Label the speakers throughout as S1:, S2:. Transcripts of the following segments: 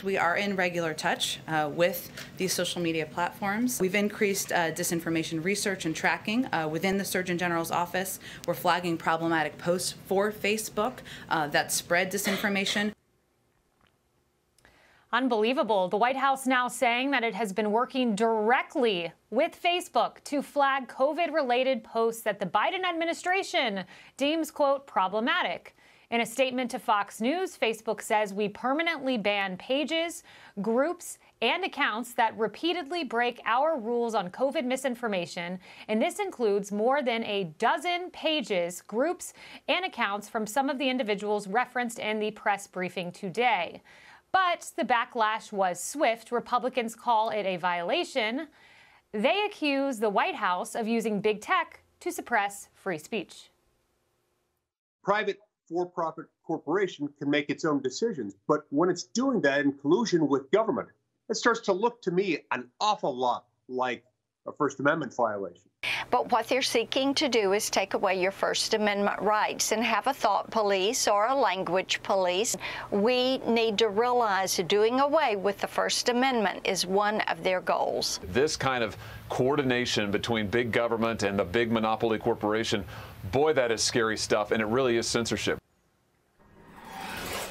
S1: We are in regular touch with these social media platforms. We've increased disinformation research and tracking within the Surgeon General's office. We're flagging problematic posts for Facebook that spread disinformation.
S2: Unbelievable. The White House now saying that it has been working directly with Facebook to flag COVID-related posts that the Biden administration deems, quote, problematic. In a statement to Fox News, Facebook says we permanently ban pages, groups, and accounts that repeatedly break our rules on COVID misinformation, and this includes more than a dozen pages, groups, and accounts from some of the individuals referenced in the press briefing today. But the backlash was swift. Republicans call it a violation. They accuse the White House of using big tech to suppress free speech.
S3: Private for-profit corporation can make its own decisions, but when it's doing that in collusion with government, it starts to look to me an awful lot like a First Amendment violation.
S4: But what they're seeking to do is take away your First Amendment rights and have a thought police or a language police. We need to realize that doing away with the First Amendment is one of their goals.
S5: This kind of coordination between big government and the big monopoly corporation, boy, that is scary stuff, and it really is censorship.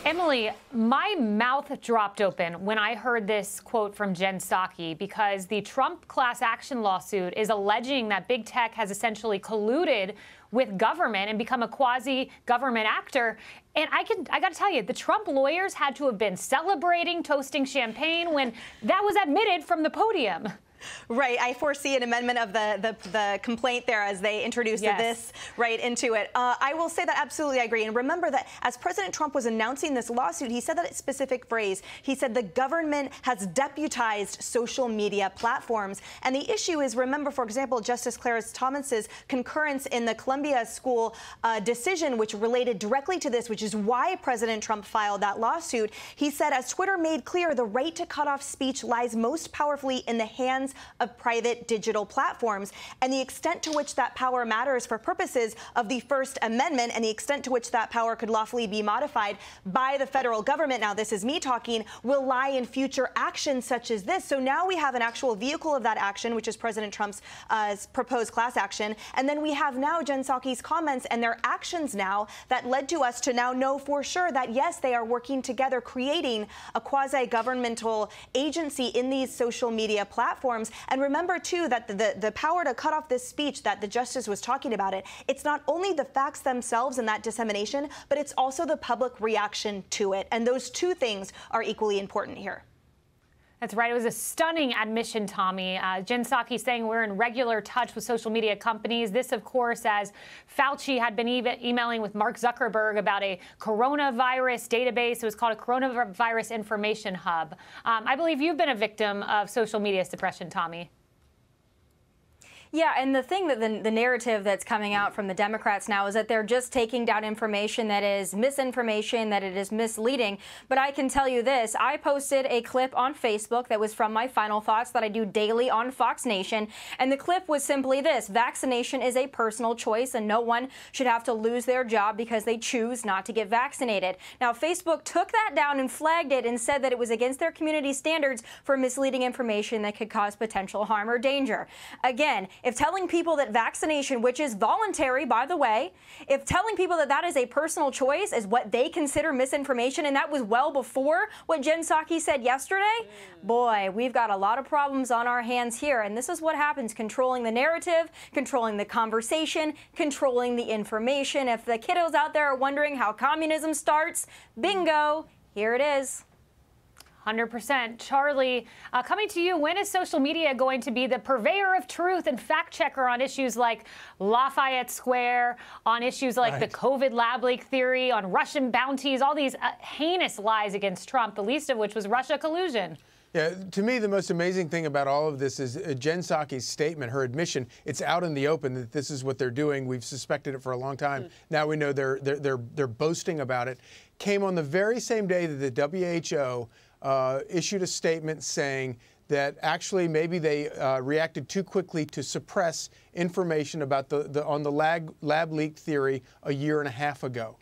S2: Emily, my mouth dropped open when I heard this quote from Jen Psaki, because the Trump class action lawsuit is alleging that big tech has essentially colluded with government and become a quasi-government actor. And I got to tell you, the Trump lawyers had to have been celebrating, toasting champagne when that was admitted from the podium.
S6: Right. I foresee an amendment of the complaint there as they introduce this right into it. I will say that absolutely I agree. And remember that as President Trump was announcing this lawsuit, he said that specific phrase. He said the government has deputized social media platforms. And the issue is, remember, for example, Justice Clarence Thomas's concurrence in the Columbia School decision, which related directly to this, which is why President Trump filed that lawsuit. He said, as Twitter made clear, the right to cut off speech lies most powerfully in the hands of private digital platforms, and the extent to which that power matters for purposes of the First Amendment and the extent to which that power could lawfully be modified by the federal government, now this is me talking, will lie in future actions such as this. So now we have an actual vehicle of that action, which is President Trump's proposed class action, and then we have now Jen Psaki's comments and their actions now that led to us to now know for sure that yes, they are working together, creating a quasi-governmental agency in these social media platforms. And remember, too, that the power to cut off this speech that the justice was talking about, it's not only the facts themselves and that dissemination, but it's also the public reaction to it. And those two things are equally important here.
S2: That's right. It was a stunning admission, Tommy. Jen Psaki saying we're in regular touch with social media companies. This, of course, as Fauci had been emailing with Mark Zuckerberg about a coronavirus database. It was called a coronavirus information hub. I believe you've been a victim of social media suppression, Tommy.
S7: Yeah, and the thing that the narrative that's coming out from the Democrats now is that they're just taking down information that is misinformation, that it is misleading. But I can tell you this, I posted a clip on Facebook that was from my final thoughts that I do daily on Fox Nation. And the clip was simply this: vaccination is a personal choice and no one should have to lose their job because they choose not to get vaccinated. Now, Facebook took that down and flagged it and said that it was against their community standards for misleading information that could cause potential harm or danger. Again, if telling people that vaccination, which is voluntary, by the way, if telling people that that is a personal choice is what they consider misinformation, and that was well before what Jen Psaki said yesterday, boy, we've got a lot of problems on our hands here. And this is what happens: controlling the narrative, controlling the conversation, controlling the information. If the kiddos out there are wondering how communism starts, bingo, here it is.
S2: 100%. Charlie, coming to you, when is social media going to be the purveyor of truth and fact checker on issues like Lafayette Square, on issues like the COVID lab leak theory, on Russian bounties, all these heinous lies against Trump, the least of which was Russia collusion?
S8: Yeah, to me, the most amazing thing about all of this is Jen Psaki's statement, her admission. It's out in the open that this is what they're doing. We've suspected it for a long time. Now we know they're boasting about it. Came on the very same day that the WHO issued a statement saying that actually maybe they reacted too quickly to suppress information about on the lab leak theory a year and a half ago.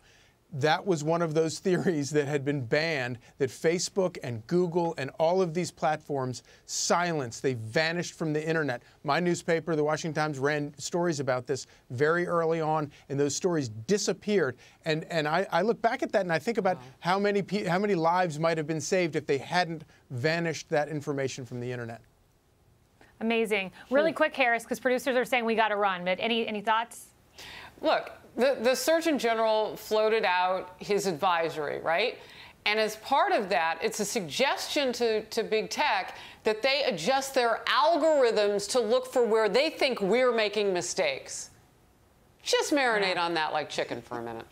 S8: that was one of those theories that had been banned, that Facebook and Google and all of these platforms silenced. They vanished from the internet. My newspaper, the Washington Times, ran stories about this very early on, and those stories disappeared. And I look back at that and I think about how many lives might have been saved if they hadn't vanished that information from the internet.
S2: Amazing. Really quick, Harris, because producers are saying we got to run, but any thoughts?
S9: Look, the Surgeon General floated out his advisory, right? And as part of that, it's a suggestion to big tech that they adjust their algorithms to look for where they think we're making mistakes. Just marinate on that like chicken for a minute.